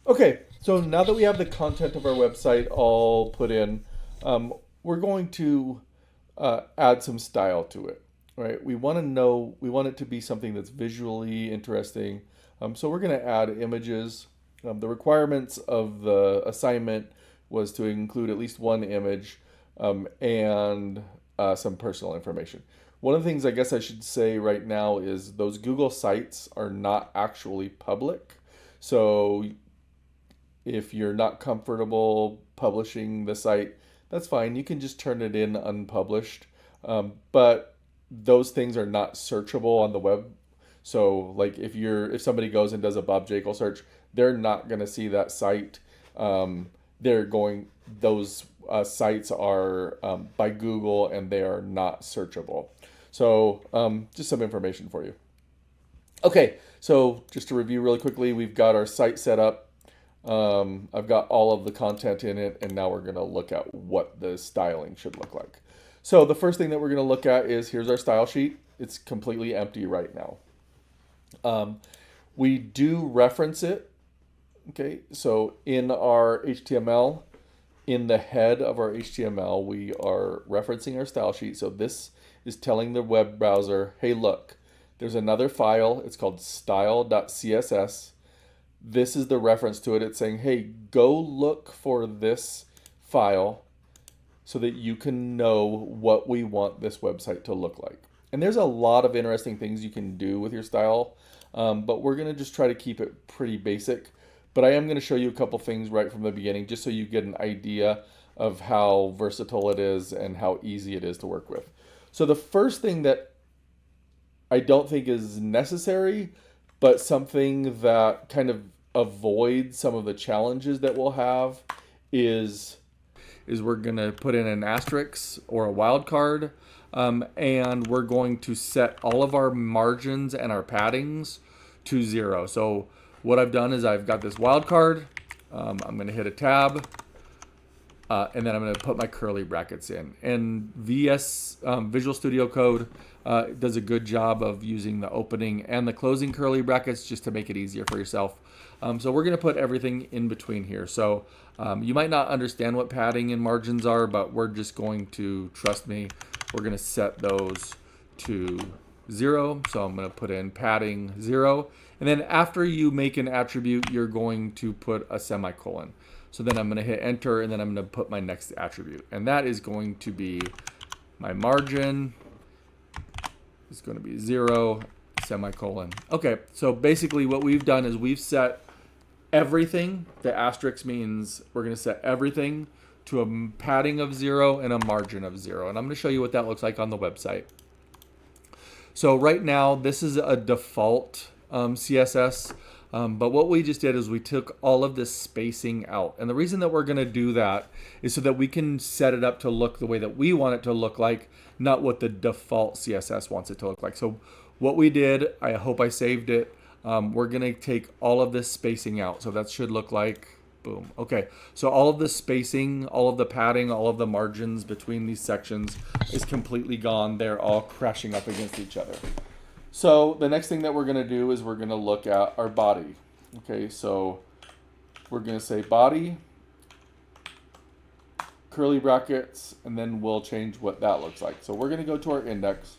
Okay, so now that we have the content of our website all put in, we're going to add some style to it, right? We want it to be something that's visually interesting. So we're going to add images. The requirements of the assignment was to include at least one image and some personal information. One of the things I guess I should say right now is those Google sites are not actually public. So if you're not comfortable publishing the site, that's fine. You can just turn it in unpublished. But those things are not searchable on the web. So, like if somebody goes and does a Bob Jekyll search, they're not going to see that site. They're going those sites are by Google and they are not searchable. So, just some information for you. Okay, so just to review really quickly, we've got our site set up. I've got all of the content in it, and now we're going to look at what the styling should look like. So the first thing that we're going to look at is here's our style sheet. It's completely empty right now. We do reference it. Okay, so in our HTML, in the head of our HTML, we are referencing our style sheet. So this is telling the web browser, hey, look, there's another file. It's called style.css. This is the reference to it. It's saying, hey, go look for this file so that you can know what we want this website to look like. And there's a lot of interesting things you can do with your style, but we're going to just try to keep it pretty basic. But I am going to show you a couple things right from the beginning just so you get an idea of how versatile it is and how easy it is to work with. So the first thing that I don't think is necessary, but something that kind of avoids some of the challenges that we'll have is we're going to put in an asterisk or a wildcard, and we're going to set all of our margins and our paddings to 0. So what I've done is I've got this wildcard. I'm going to hit a tab. And then I'm going to put my curly brackets in. And Visual Studio Code does a good job of using the opening and the closing curly brackets just to make it easier for yourself. So we're going to put everything in between here. So you might not understand what padding and margins are, but we're just going to, trust me, we're going to set those to 0. So I'm going to put in padding 0. And then after you make an attribute, you're going to put a semicolon. So then I'm going to hit enter, and then I'm going to put my next attribute. And that is going to be my margin. It's going to be 0, semicolon. Okay, so basically what we've done is we've set everything. The asterisk means we're going to set everything to a padding of 0 and a margin of 0. And I'm going to show you what that looks like on the website. So right now, this is a default CSS. But what we just did is we took all of this spacing out. And the reason that we're going to do that is so that we can set it up to look the way that we want it to look like, not what the default CSS wants it to look like. So what we did, I hope I saved it, we're going to take all of this spacing out. So that should look like, boom. Okay, so all of the spacing, all of the padding, all of the margins between these sections is completely gone. They're all crashing up against each other. So the next thing that we're going to do is we're going to look at our body. Okay, so we're going to say body, curly brackets, and then we'll change what that looks like. So we're going to go to our index.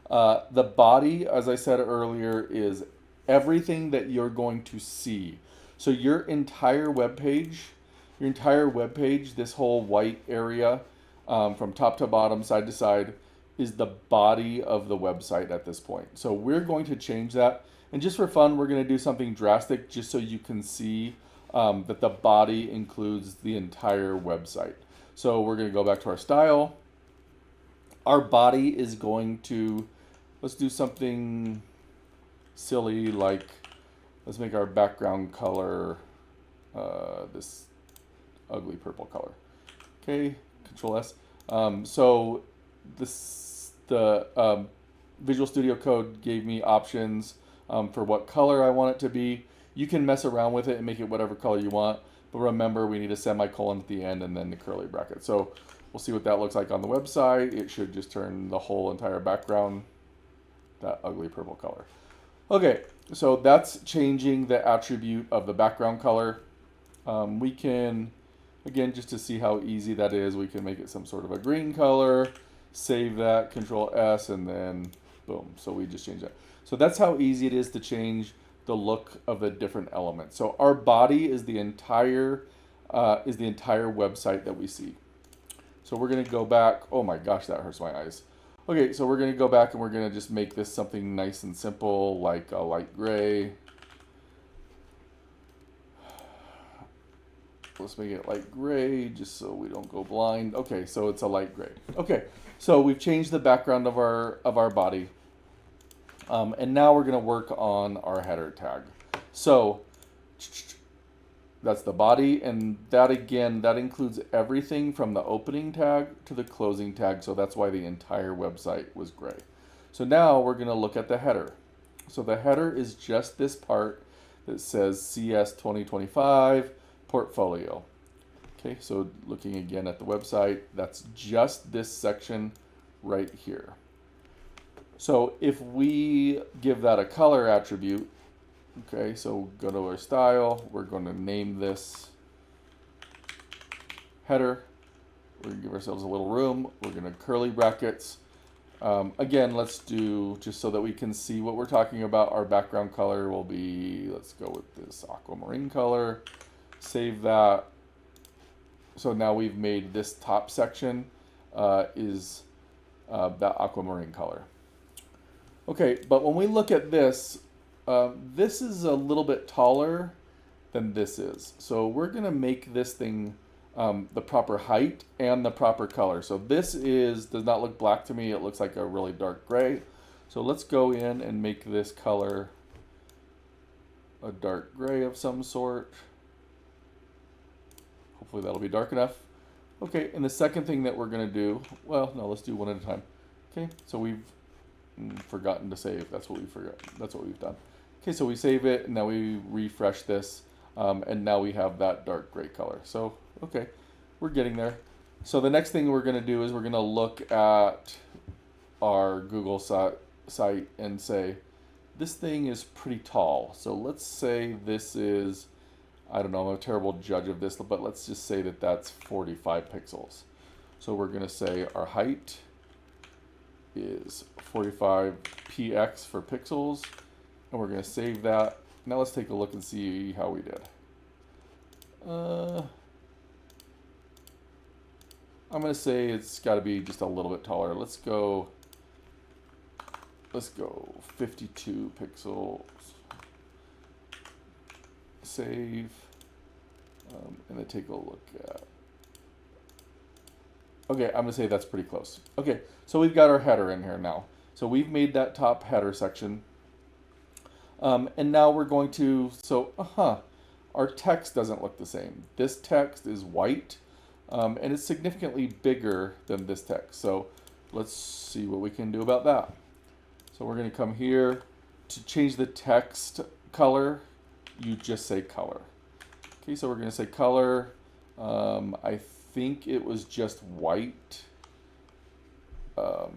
The body, as I said earlier, is everything that you're going to see. So your entire web page, this whole white area from top to bottom, side to side, is the body of the website at this point. So we're going to change that. And just for fun, we're going to do something drastic just so you can see that the body includes the entire website. So we're going to go back to our style. Our body is going to, let's do something silly like, let's make our background color this ugly purple color. Okay, Control S. So the Visual Studio Code gave me options for what color I want it to be. You can mess around with it and make it whatever color you want, but remember we need a semicolon at the end and then the curly bracket. So we'll see what that looks like on the website. It should just turn the whole entire background that ugly purple color. Okay, So that's changing the attribute of the background color. We can, again, just to see how easy that is, we can make it some sort of a green color, save that, Control S, and then boom. So we just change that. So that's how easy it is to change the look of the different elements. So our body is the entire website that we see. So we're gonna go back. Oh my gosh, that hurts my eyes. Okay, so we're gonna go back and we're gonna just make this something nice and simple, like a light gray. Let's make it light gray just so we don't go blind. Okay, so it's a light gray. Okay, so we've changed the background of our body. And now we're gonna work on our header tag. So that's the body, and that again, that includes everything from the opening tag to the closing tag, so that's why the entire website was gray. So now we're gonna look at the header. So the header is just this part that says CS 2025 portfolio. Okay, so looking again at the website, that's just this section right here. So if we give that a color attribute, okay, so go to our style, we're going to name this header. We're going to give ourselves a little room. We're going to curly brackets. Again, let's do, just so that we can see what we're talking about, our background color will be, let's go with this aquamarine color. Save that. So now we've made this top section is that aquamarine color. Okay, but when we look at this, this is a little bit taller than this is. So we're going to make this thing the proper height and the proper color. So this does not look black to me. It looks like a really dark gray. So let's go in and make this color a dark gray of some sort. Hopefully that'll be dark enough. Okay, and the second thing that we're going to do, well, no, let's do one at a time. Okay, so we've forgotten to save. That's what we forgot. That's what we've done. Okay, so we save it, and now we refresh this, and now we have that dark gray color. So, okay, we're getting there. So the next thing we're going to do is we're going to look at our Google site and say, this thing is pretty tall. So let's say this is, I don't know, I'm a terrible judge of this, but let's just say that that's 45 pixels. So we're going to say our height is 45 px for pixels, and we're going to save that. Now let's take a look and see how we did. I'm going to say it's got to be just a little bit taller. Let's go 52 pixels. Save, and then take a look at. Okay, I'm gonna say that's pretty close. Okay, so we've got our header in here now. So we've made that top header section. And now we're going to, our text doesn't look the same. This text is white, and it's significantly bigger than this text. So let's see what we can do about that. So we're gonna come here. To change the text color, you just say color. Okay, so we're gonna say color. I think it was just white.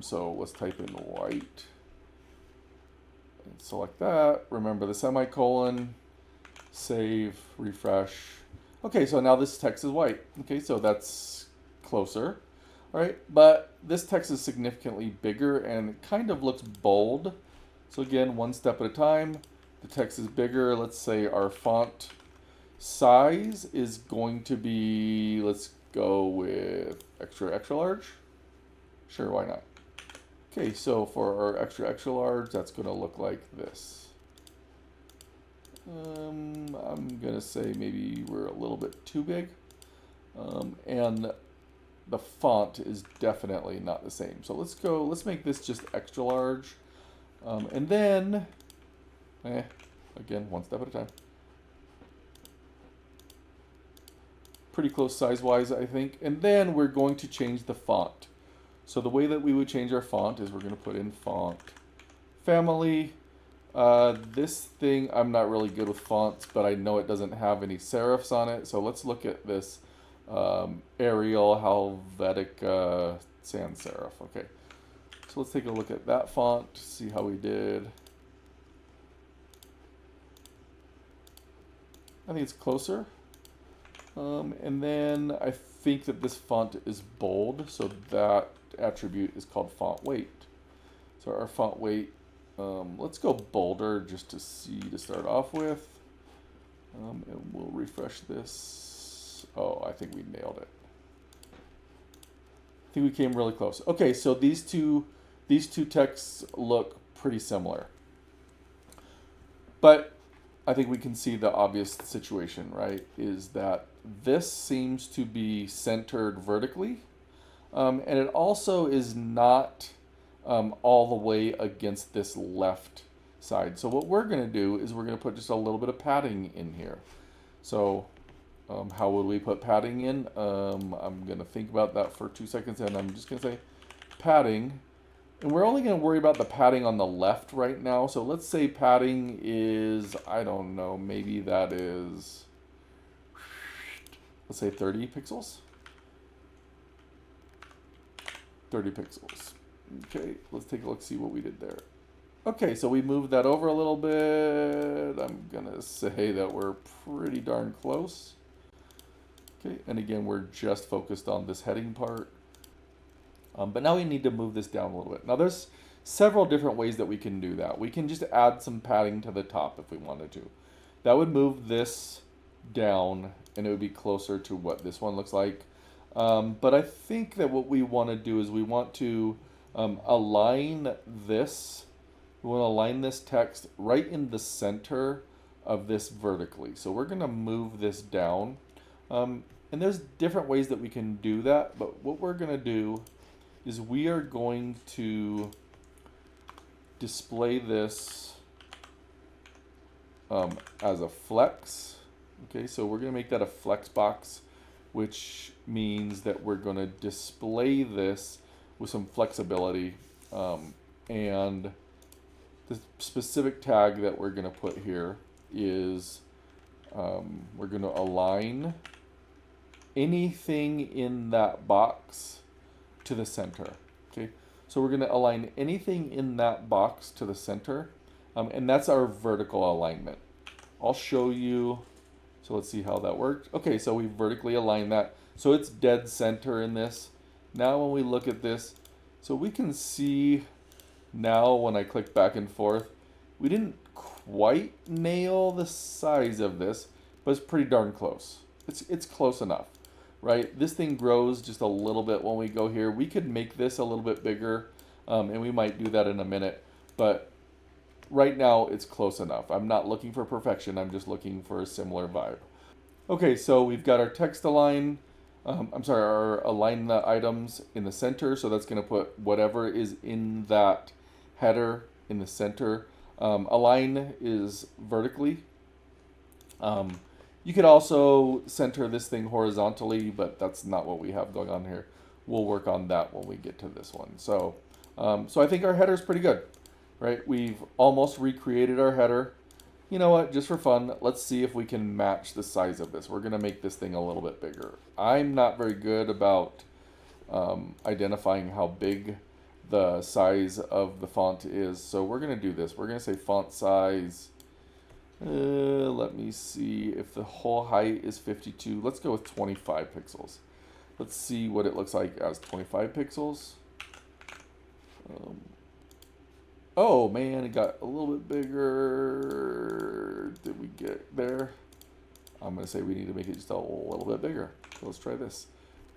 So let's type in white. And select that. Remember the semicolon. Save, refresh. Okay, so now this text is white. Okay, so that's closer. All right, but this text is significantly bigger and it kind of looks bold. So again, one step at a time. The text is bigger. Let's say our font size is going to be, let's go with extra large. Sure, why not? Okay, so for our extra large, that's going to look like this. I'm going to say maybe we're a little bit too big. And the font is definitely not the same. So let's make this just extra large. And then, again, one step at a time. Pretty close size-wise, I think. And then we're going to change the font. So the way that we would change our font is we're going to put in font family. This thing, I'm not really good with fonts, but I know it doesn't have any serifs on it. So let's look at this Arial Helvetica sans serif. Okay, so let's take a look at that font, see how we did. I think it's closer. And then I think that this font is bold, so that attribute is called font weight. So our font weight, let's go bolder just to see to start off with. And we'll refresh this. Oh, I think we nailed it. I think we came really close. Okay, so these two texts look pretty similar. But I think we can see the obvious situation, right? Is that this seems to be centered vertically. And it also is not all the way against this left side. So what we're going to do is we're going to put just a little bit of padding in here. So how would we put padding in? I'm going to think about that for 2 seconds, and I'm just going to say padding. And we're only going to worry about the padding on the left right now. So let's say padding is, I don't know, maybe that is, let's say 30 pixels. 30 pixels. Okay, let's take a look, see what we did there. Okay, so we moved that over a little bit. I'm going to say that we're pretty darn close. Okay, and again, we're just focused on this heading part. But now we need to move this down a little bit. Now there's several different ways that we can do that. We can just add some padding to the top if we wanted to. That would move this down and it would be closer to what this one looks like. But I think that what we want to do is we want to align this. We want to align this text right in the center of this vertically. So we're going to move this down. And there's different ways that we can do that. But what we're going to do is we are going to display this as a flex. Okay, so we're going to make that a flex box, which means that we're going to display this with some flexibility. And the specific tag that we're going to put here is we're going to align anything in that box to the center. Okay, so we're going to align anything in that box to the center, and that's our vertical alignment. I'll show you. So let's see how that worked. Okay, so we vertically aligned that, so it's dead center in this. Now when we look at this, so we can see now when I click back and forth, we didn't quite nail the size of this, but it's pretty darn close. It's close enough. Right, this thing grows just a little bit when we go here. We could make this a little bit bigger, and we might do that in a minute. But right now, it's close enough. I'm not looking for perfection. I'm just looking for a similar vibe. Okay, so we've got our text align. Our align the items in the center. So that's going to put whatever is in that header in the center. Align is vertically. You could also center this thing horizontally, but that's not what we have going on here. We'll work on that when we get to this one. So, so I think our header is pretty good, right? We've almost recreated our header. You know what? Just for fun, let's see if we can match the size of this. We're going to make this thing a little bit bigger. I'm not very good about identifying how big the size of the font is. So we're going to do this. We're going to say font size. Let me see if the whole height is 52. Let's go with 25 pixels. Let's see what it looks like as 25 pixels. Oh man, it got a little bit bigger. Did we get there? I'm going to say we need to make it just a little bit bigger. So let's try this.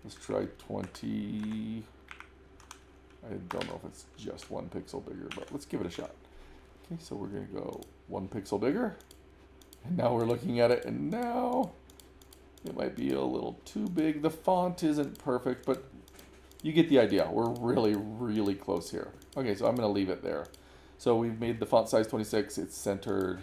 Let's try 20. I don't know if it's just 1 pixel bigger, but let's give it a shot. Okay, so we're going to go 1 pixel bigger. And now we're looking at it, and now it might be a little too big. The font isn't perfect, but you get the idea. We're really, really close here. Okay, so I'm going to leave it there. So we've made the font size 26. It's centered.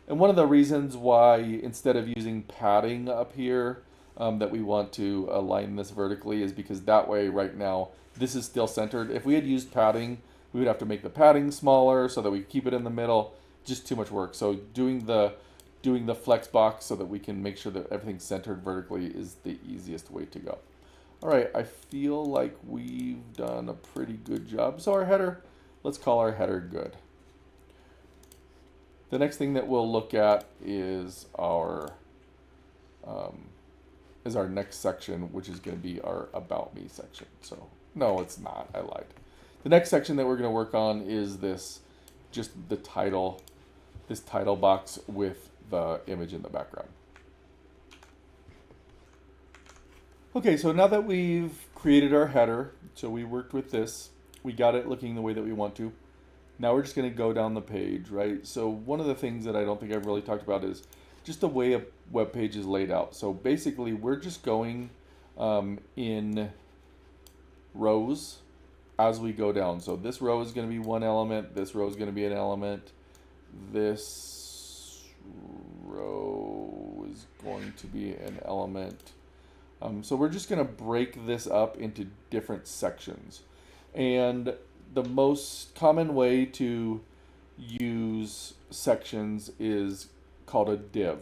And one of the reasons why, instead of using padding up here, that we want to align this vertically is because that way, right now, this is still centered. If we had used padding, we would have to make the padding smaller so that we keep it in the middle. Just too much work. So doing the flex box so that we can make sure that everything's centered vertically is the easiest way to go. All right, I feel like we've done a pretty good job. So our header, let's call our header good. The next thing that we'll look at is our next section, which is going to be our About Me section. So, no, it's not. I lied. The next section that we're going to work on is just the title, this title box with the image in the background. Okay, so now that we've created our header, so we worked with this, we got it looking the way that we want to. Now we're just going to go down the page, right? So one of the things that I don't think I've really talked about is just the way a web page is laid out. So basically, we're just going in rows as we go down. So this row is going to be one element. This row is going to be an element. This row is going to be an element. So we're just going to break this up into different sections. And the most common way to use sections is called a div.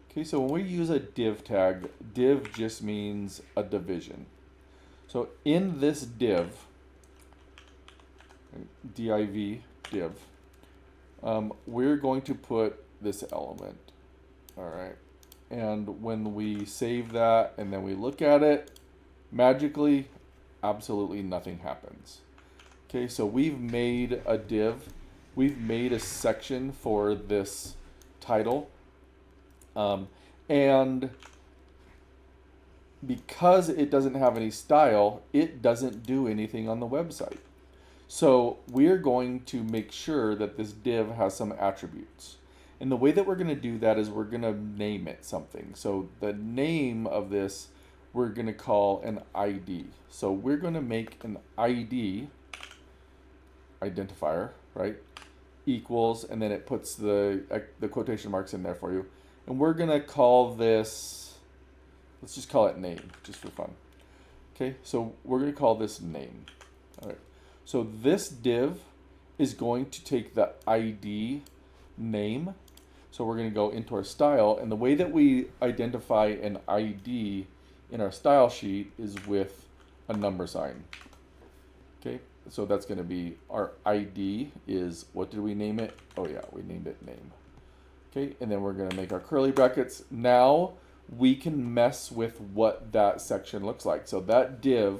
Okay, so when we use a div tag, div just means a division. So in this div, div, div, we're going to put this element. All right. And when we save that and then we look at it, magically, absolutely nothing happens. Okay, so we've made a div. We've made a section for this title. And because it doesn't have any style, it doesn't do anything on the website. So we're going to make sure that this div has some attributes. And the way that we're going to do that is we're going to name it something. So the name of this we're going to call an ID. So we're going to make an ID, identifier, right, equals, and then it puts the quotation marks in there for you. And we're going to call this, let's just call it name, just for fun. Okay, so we're going to call this name. All right. So this div is going to take the ID name. So we're going to go into our style, and the way that we identify an ID in our style sheet is with a number sign. Okay, so that's going to be our ID is, what did we name it? Oh yeah, we named it name. Okay, and then we're going to make our curly brackets. Now we can mess with what that section looks like. So that div,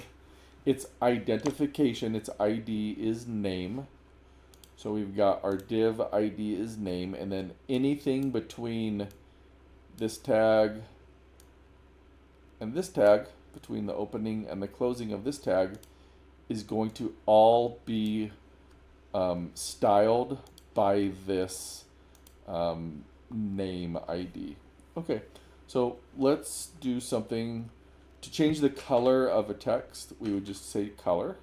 its identification, its ID is name. So we've got our div ID is name, and then anything between this tag and this tag, between the opening and the closing of this tag, is going to all be styled by this name ID. Okay, so let's do something to change the color of a text. We would just say color.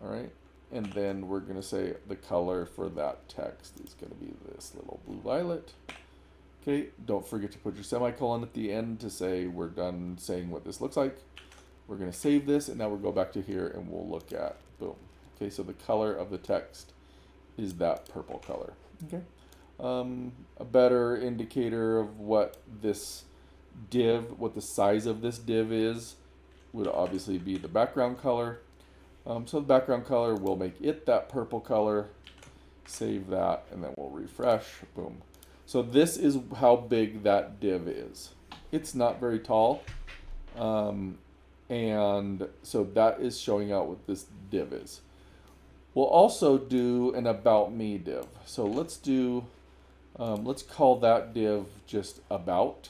All right. And then we're going to say the color for that text is going to be this little blue violet. Okay, don't forget to put your semicolon at the end to say we're done saying what this looks like. We're going to save this, and now we'll go back to here and we'll look at, boom. Okay, so the color of the text is that purple color. Okay, a better indicator of what this div, what the size of this div is, would obviously be the background color. So the background color, we'll make it that purple color, save that, and then we'll refresh, boom. So this is how big that div is. It's not very tall, and so that is showing out what this div is. We'll also do an About Me div. So let's do, let's call that div just About.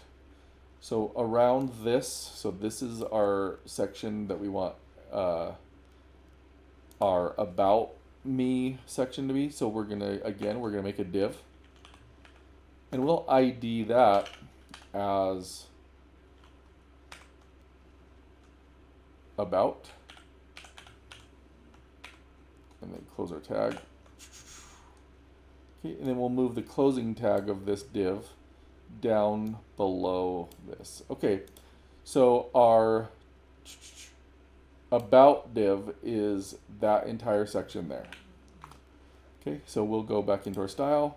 So around this, so this is our section that we want our About Me section to be. So we're gonna, again, we're gonna make a div, and we'll ID that as About, and then close our tag. Okay, and then we'll move the closing tag of this div down below this. Okay, so our About div is that entire section there. Okay, so we'll go back into our style.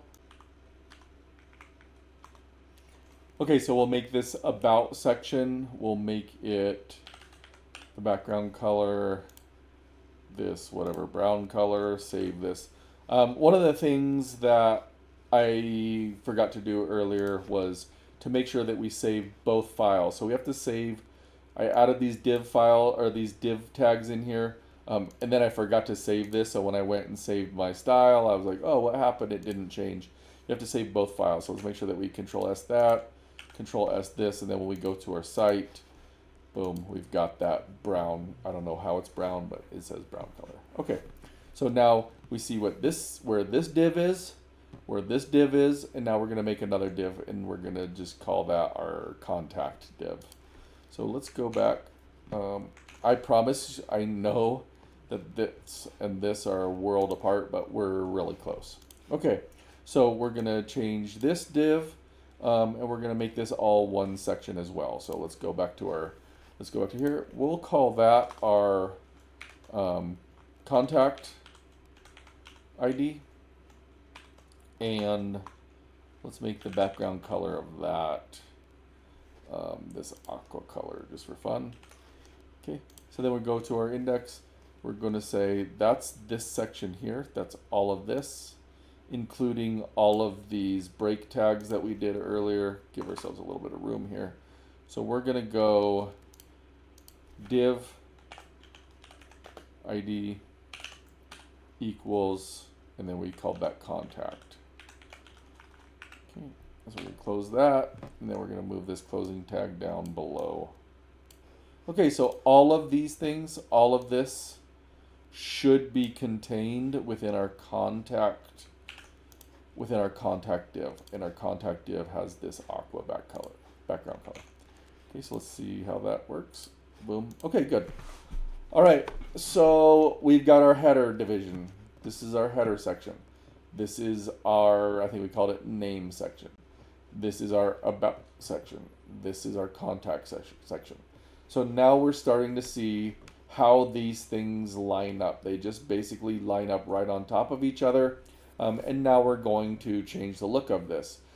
Okay, so we'll make this About section, we'll make it the background color, this whatever brown color, save this. One of the things that I forgot to do earlier was to make sure that we save both files. So we have to save. I added these div file or these div tags in here, and then I forgot to save this. So when I went and saved my style, I was like, "Oh, what happened? It didn't change." You have to save both files. So let's make sure that we Control S that, Control S this, and then when we go to our site, boom, we've got that brown. I don't know how it's brown, but it says brown color. Okay, so now we see what this, where this div is, where this div is, and now we're gonna make another div, and we're gonna just call that our contact div. So let's go back. I promise I know that this and this are a world apart, but we're really close. Okay, so we're gonna change this div, and we're gonna make this all one section as well. So let's go back to our, let's go back to here. We'll call that our contact ID, and let's make the background color of that this aqua color just for fun. Okay, so then we go to our index. We're going to say that's this section here. That's all of this, including all of these break tags that we did earlier. Give ourselves a little bit of room here. So we're going to go div ID equals, and then we called that contact. Okay, so we close that, and then we're going to move this closing tag down below. Okay, so all of these things, all of this should be contained within our contact div, and our contact div has this aqua background color. Okay, so let's see how that works. Boom. Okay, good. All right, so we've got our header division. This is our header section. This is our, I think we called it name section. This is our about section. This is our contact section. So now we're starting to see how these things line up. They just basically line up right on top of each other. And now we're going to change the look of this.